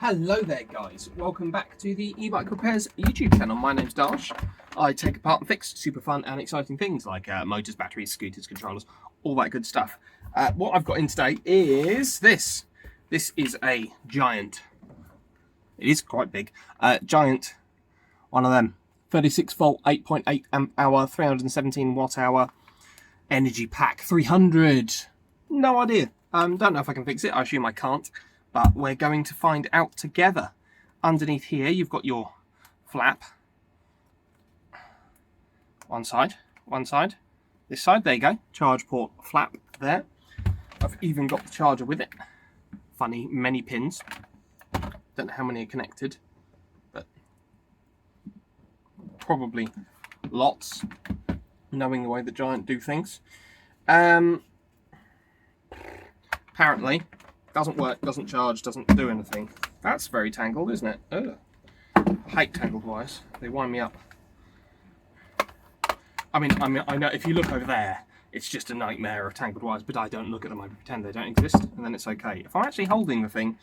Hello there guys, welcome back to the e-bike repairs YouTube channel. My name's Darsh. I take apart and fix super fun and exciting things like motors, batteries, scooters, controllers, all that good stuff. What I've got in today is this. This is a Giant, it is quite big, Giant, one of them, 36 volt, 8.8 amp hour, 317 watt hour, EnergyPak 300. No idea, don't know if I can fix it, I assume I can't. But we're going to find out together. Underneath here, you've got your flap. One side, this side, there you go. Charge port flap there. I've even got the charger with it. Funny, many pins. Don't know how many are connected, but probably lots, knowing the way the Giant do things. Apparently, doesn't work, doesn't charge, doesn't do anything. That's very tangled, isn't it? Ugh. I hate tangled wires. They wind me up. I mean, I know if you look over there, it's just a nightmare of tangled wires, but I don't look at them, I pretend they don't exist, and then it's okay. If I'm actually holding the thing,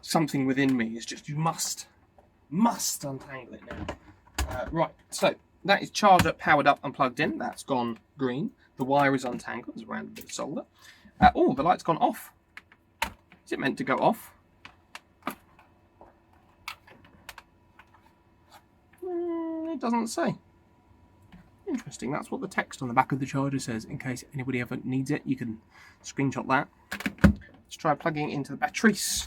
something within me is just, you must untangle it now. Right, so that is charged up, powered up, and plugged in. That's gone green. The wire is untangled, there's a random bit of solder. Oh, the light's gone off. Is it meant to go off? It doesn't say. Interesting, that's what the text on the back of the charger says. In case anybody ever needs it, you can screenshot that. Let's try plugging into the batteries.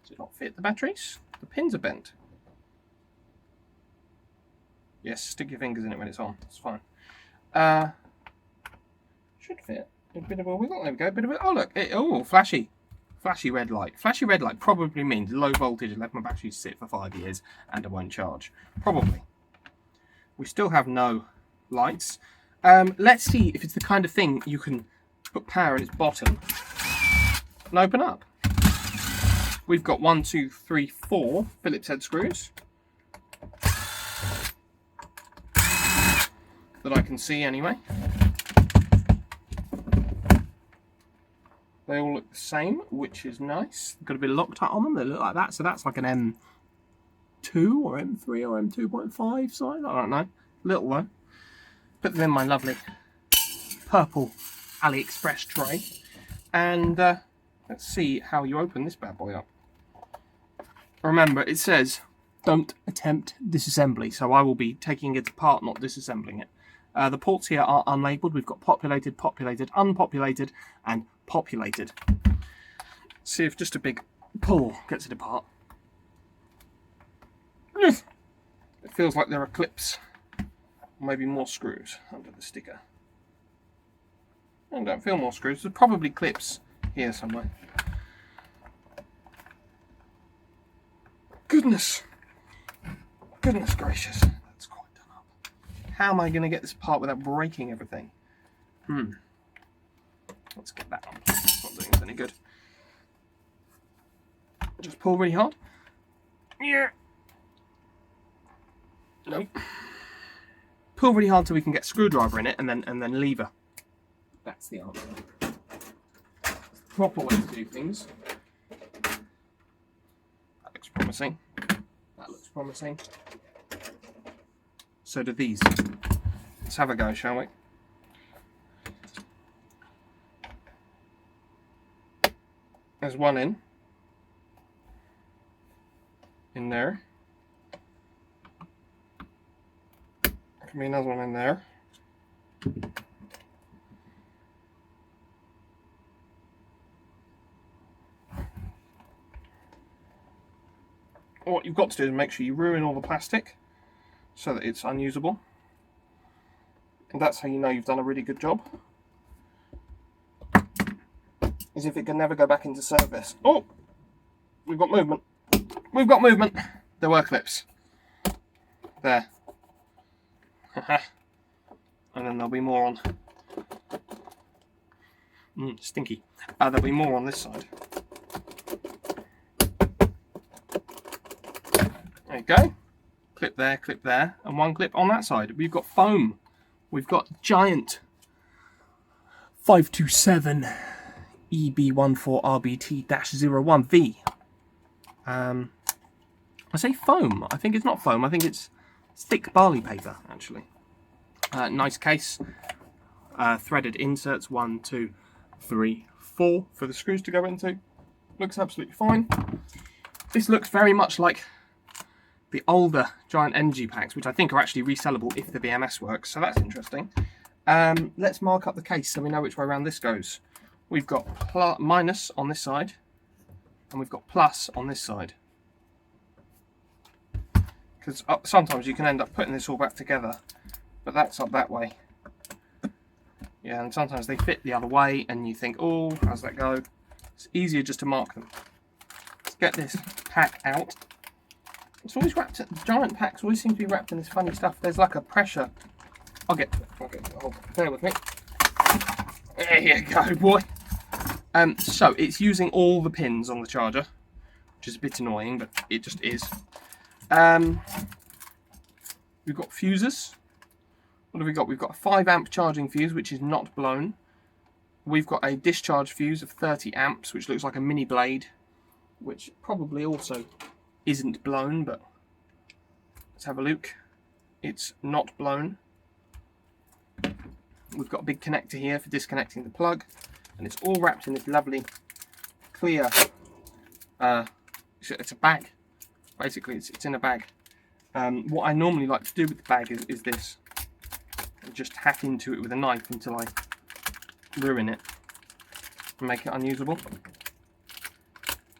Does it not fit the batteries? The pins are bent. Yes, stick your fingers in it when it's on, it's fine. Should fit. A bit of a wiggle. There we go. A bit of a, oh look. Oh, flashy red light. Flashy red light probably means low voltage. Let my batteries sit for 5 years and I won't charge. Probably. We still have no lights. Let's see if it's the kind of thing you can put power in its bottom and open up. We've got 1, 2, 3, 4 Phillips head screws that I can see anyway. They all look the same, which is nice. Got a bit of Loctite on them. They look like that. So that's like an M2 or M3 or M2.5 size. I don't know. Little though. Put them in my lovely purple AliExpress tray. And let's see how you open this bad boy up. Remember, it says, don't attempt disassembly. So I will be taking it apart, not disassembling it. The ports here are unlabeled. We've got populated, populated, unpopulated, and populated. See if just a big pull gets it apart. It feels like there are clips, or maybe more screws under the sticker. I don't feel more screws. There's probably clips here somewhere. Goodness gracious. How am I going to get this apart without breaking everything? Let's get that on. It's not doing us any good. Just pull really hard. Yeah. Nope. Pull really hard so we can get screwdriver in it, and then lever. That's the answer. That's the proper way to do things. That looks promising. That looks promising. So do these. Let's have a go, shall we? There's one in there. There can be another one in there. What you've got to do is make sure you ruin all the plastic so that it's unusable. And that's how you know you've done a really good job. As if it can never go back into service. Oh! We've got movement. We've got movement. There were clips. There. And then there'll be more on. Stinky. There'll be more on this side. There you go. Clip there, and one clip on that side. We've got foam. We've got Giant 527 EB14RBT-01V. I say foam. I think it's not foam. I think it's thick barley paper, actually. Nice case. Threaded inserts, 1, 2, 3, 4 for the screws to go into. Looks absolutely fine. This looks very much like the older Giant EnergyPaks, which I think are actually resellable if the BMS works, so that's interesting. Let's mark up the case so we know which way around this goes. We've got minus on this side, and we've got plus on this side. Because sometimes you can end up putting this all back together, but that's up that way. Yeah, and sometimes they fit the other way, and you think, oh, how's that go? It's easier just to mark them. Let's get this pack out. It's always wrapped, Giant packs always seem to be wrapped in this funny stuff. There's like a pressure. I'll get to it. Oh, bear with me. There you go, boy. So it's using all the pins on the charger, which is a bit annoying, but it just is. We've got fuses. What have we got? We've got a 5 amp charging fuse, which is not blown. We've got a discharge fuse of 30 amps, which looks like a mini blade, which probably also isn't blown, but let's have a look. It's not blown. We've got a big connector here for disconnecting the plug, and it's all wrapped in this lovely clear, it's a bag. Basically, it's in a bag. What I normally like to do with the bag is this. And just hack into it with a knife until I ruin it and make it unusable.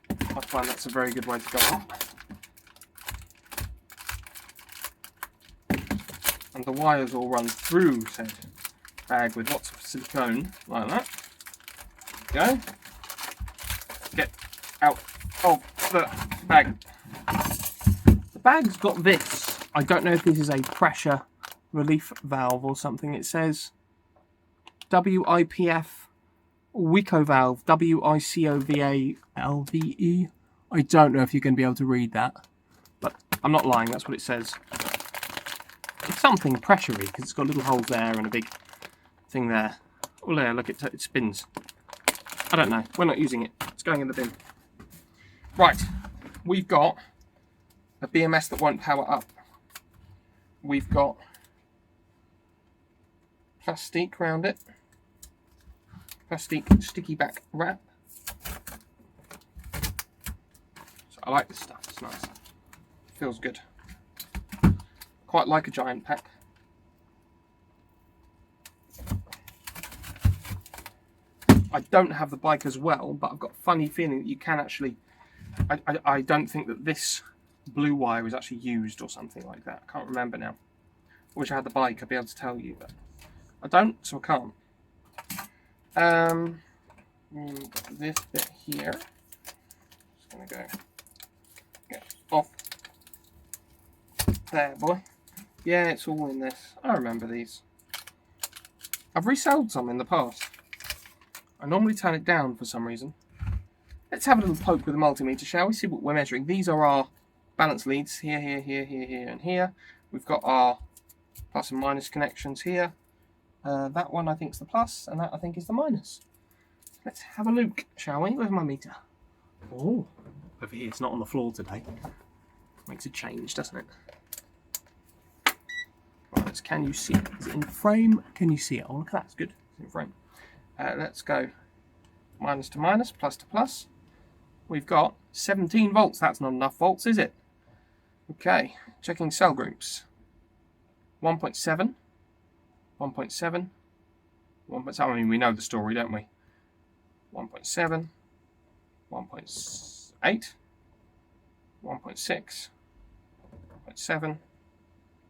I find that's a very good way to go on. And the wires all run through said bag with lots of silicone, like that. Go. Get out of the bag. The bag's got this. I don't know if this is a pressure relief valve or something. It says WIPF Wico valve, WICOVALVE. I don't know if you're going to be able to read that, but I'm not lying, that's what it says. It's something pressure-y because it's got little holes there and a big thing there. Oh there, look, it spins. I don't know, we're not using it. It's going in the bin. Right, we've got a BMS that won't power up. We've got plastic around it. Plastic sticky back wrap. So I like this stuff, it's nice. Feels good. Quite like a Giant pack. I don't have the bike as well, but I've got a funny feeling that you can actually, I don't think that this blue wire is actually used or something like that. I can't remember now. I wish I had the bike, I'd be able to tell you, but I don't, so I can't. This bit here, just gonna go get off there, boy. Yeah, it's all in this. I remember these. I've resold some in the past. I normally turn it down for some reason. Let's have a little poke with the multimeter, shall we? See what we're measuring. These are our balance leads here, here, here, here, here, and here. We've got our plus and minus connections here. That one I think is the plus, and that I think is the minus. Let's have a look, shall we? Where's my meter? Oh, over here. It's not on the floor today. Makes a change, doesn't it? Right, can you see it? Is it in frame? Can you see it? Oh, look at that. It's good. It's in frame. Let's go minus to minus, plus to plus. We've got 17 volts. That's not enough volts, is it? Okay, checking cell groups. 1.7. 1.7, 1.7, I mean we know the story, don't we? 1.7, 1.8, 1.6, 1.7,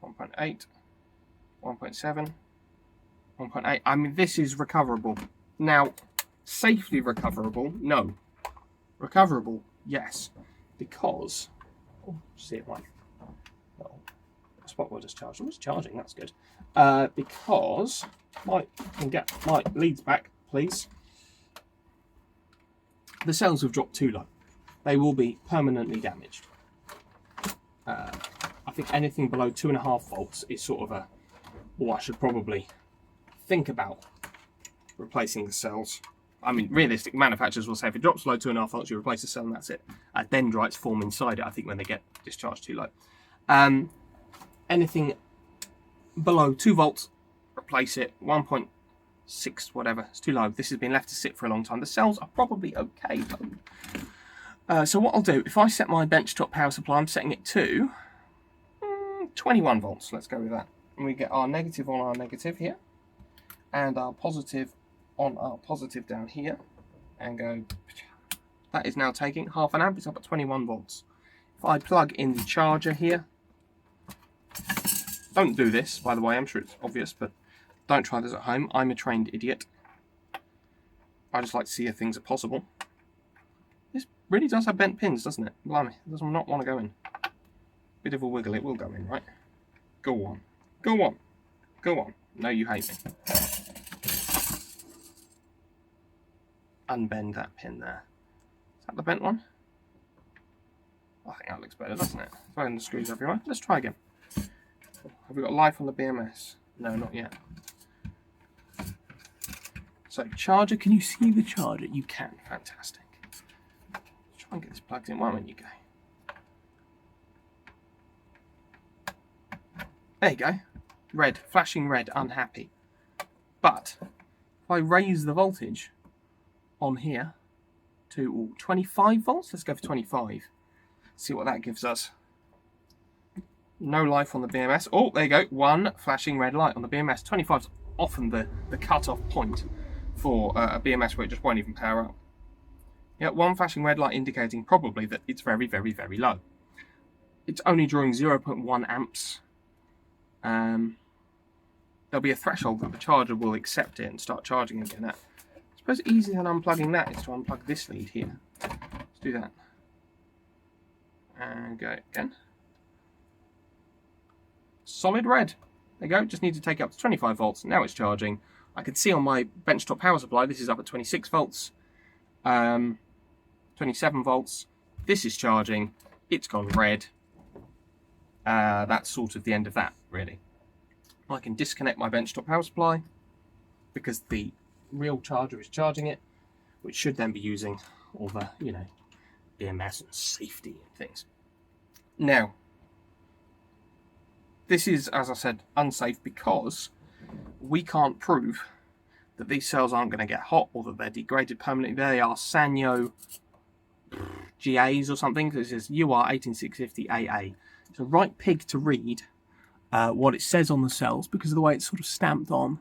1.8, 1.7, 1.8. I mean, this is recoverable. Now, safely recoverable? No. Recoverable? Yes. Because, oh, see it right. Oh, spot wire just charged. Oh, it's charging, that's good. Because, can get my leads back, please. The cells have dropped too low. They will be permanently damaged. I think anything below 2.5 volts is sort of a, oh, I should probably think about replacing the cells. I mean, realistic manufacturers will say if it drops below 2.5 volts, you replace the cell and that's it. Dendrites form inside it, I think, when they get discharged too low. Anything below 2 volts, replace it. 1.6, whatever, it's too low. This has been left to sit for a long time. The cells are probably okay though. So what I'll do, if I set my benchtop power supply, I'm setting it to 21 volts. Let's go with that. And we get our negative on our negative here, and our positive on our positive down here, and go. That is now taking half an amp. It's up at 21 volts. If I plug in the charger here, don't do this, by the way. I'm sure it's obvious, but don't try this at home. I'm a trained idiot. I just like to see if things are possible. This really does have bent pins, doesn't it? Blimey, it does not want to go in. Bit of a wiggle, it will go in, right? Go on. Go on. Go on. No, you hate me. Unbend that pin there. Is that the bent one? I think that looks better, doesn't it? Throwing the screws everywhere. Let's try again. Have we got life on the BMS? No, not yet. So, charger, can you see the charger? You can. Fantastic. Let's try and get this plugged in. Why won't you go? There you go. Red. Flashing red. Unhappy. But, if I raise the voltage on here to 25 volts, let's go for 25. See what that gives us. No life on the BMS. Oh, there you go. One flashing red light on the BMS. 25 is often the cut-off point for a BMS where it just won't even power up. Yeah, one flashing red light indicating probably that it's very, very, very low. It's only drawing 0.1 amps. There'll be a threshold that the charger will accept it and start charging again at. I suppose easier than unplugging that is to unplug this lead here. Let's do that. And go again. Solid red. There you go. Just need to take it up to 25 volts. Now it's charging. I can see on my benchtop power supply, this is up at 26 volts. 27 volts. This is charging. It's gone red. That's sort of the end of that, really. I can disconnect my benchtop power supply because the real charger is charging it, which should then be using all the, BMS and safety and things. Now, this is, as I said, unsafe because we can't prove that these cells aren't going to get hot or that they're degraded permanently. They are Sanyo GAs or something. This is UR 18650AA. It's a right pig to read what it says on the cells because of the way it's sort of stamped on.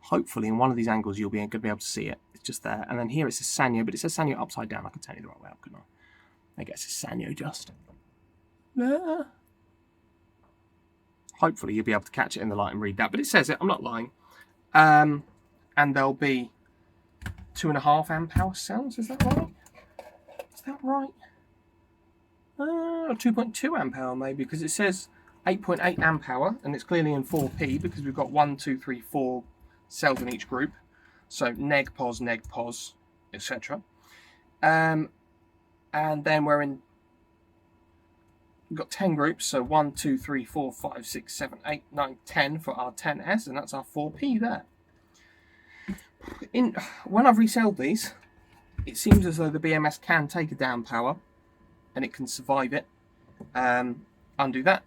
Hopefully in one of these angles you'll be going to be able to see it. It's just there. And then here it says Sanyo, but it says Sanyo upside down. I can turn it the right way up, couldn't I? I guess it's Sanyo just there. Hopefully you'll be able to catch it in the light and read that. But it says it, I'm not lying. And there'll be 2.5 amp hour cells, is that right? Is that right? 2.2 amp hour maybe, because it says 8.8 amp hour, and it's clearly in 4P because we've got 1, 2, 3, 4 cells in each group. So neg, pos, etc. And then we've got 10 groups, so 1, 2, 3, 4, 5, 6, 7, 8, 9, 10 for our 10S, and that's our 4P there. When I've reselled these, it seems as though the BMS can take a down power, and it can survive it. Undo that,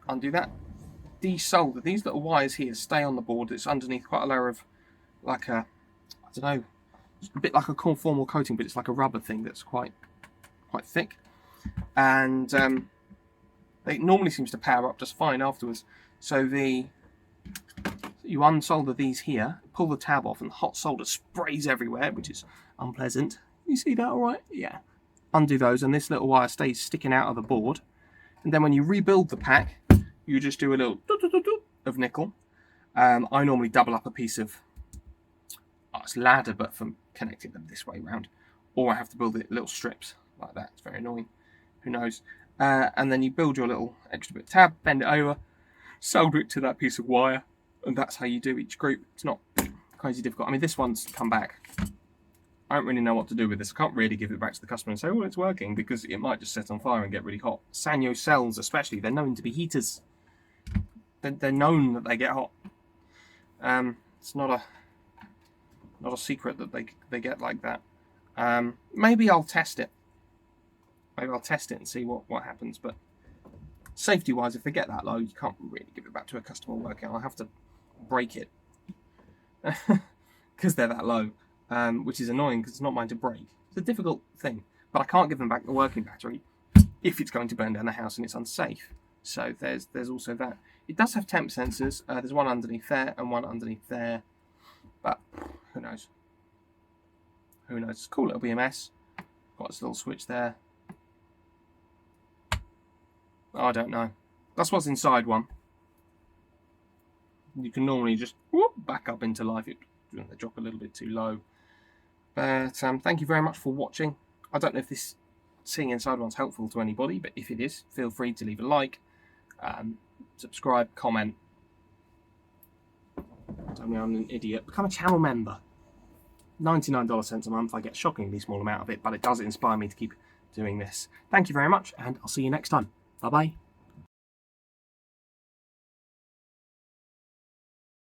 desolder. These little wires here stay on the board. It's underneath quite a layer of, like a, I don't know, a bit like a conformal coating, but it's like a rubber thing that's quite thick. And it normally seems to power up just fine afterwards. So you unsolder these here, pull the tab off, and hot solder sprays everywhere, which is unpleasant. You see that all right? Yeah. Undo those, and this little wire stays sticking out of the board. And then when you rebuild the pack, you just do a little of nickel. I normally double up a piece of it's ladder, but for connecting them this way round. Or I have to build it little strips like that. It's very annoying. Who knows? And then you build your little extra bit tab, bend it over, solder it to that piece of wire, and that's how you do each group. It's not crazy difficult. I mean, this one's come back. I don't really know what to do with this. I can't really give it back to the customer and say, well, it's working, because it might just set on fire and get really hot. Sanyo cells especially, they're known to be heaters. They're known that they get hot. It's not a secret that they get like that. Maybe I'll test it. Maybe I'll test it and see what happens. But safety-wise, if they get that low, you can't really give it back to a customer working. I'll have to break it because they're that low, which is annoying because it's not mine to break. It's a difficult thing, but I can't give them back the working battery if it's going to burn down the house and it's unsafe. So there's also that. It does have temp sensors. There's one underneath there and one underneath there, but who knows? Who knows? It's a cool little BMS. Got this little switch there. I don't know. That's what's inside one. You can normally just whoop, back up into life. They drop a little bit too low. But thank you very much for watching. I don't know if this seeing inside one's helpful to anybody, but if it is, feel free to leave a like, subscribe, comment. Tell me I'm an idiot. Become a channel member. $99 a month. I get a shockingly small amount of it, but it does inspire me to keep doing this. Thank you very much, and I'll see you next time. Bye-bye.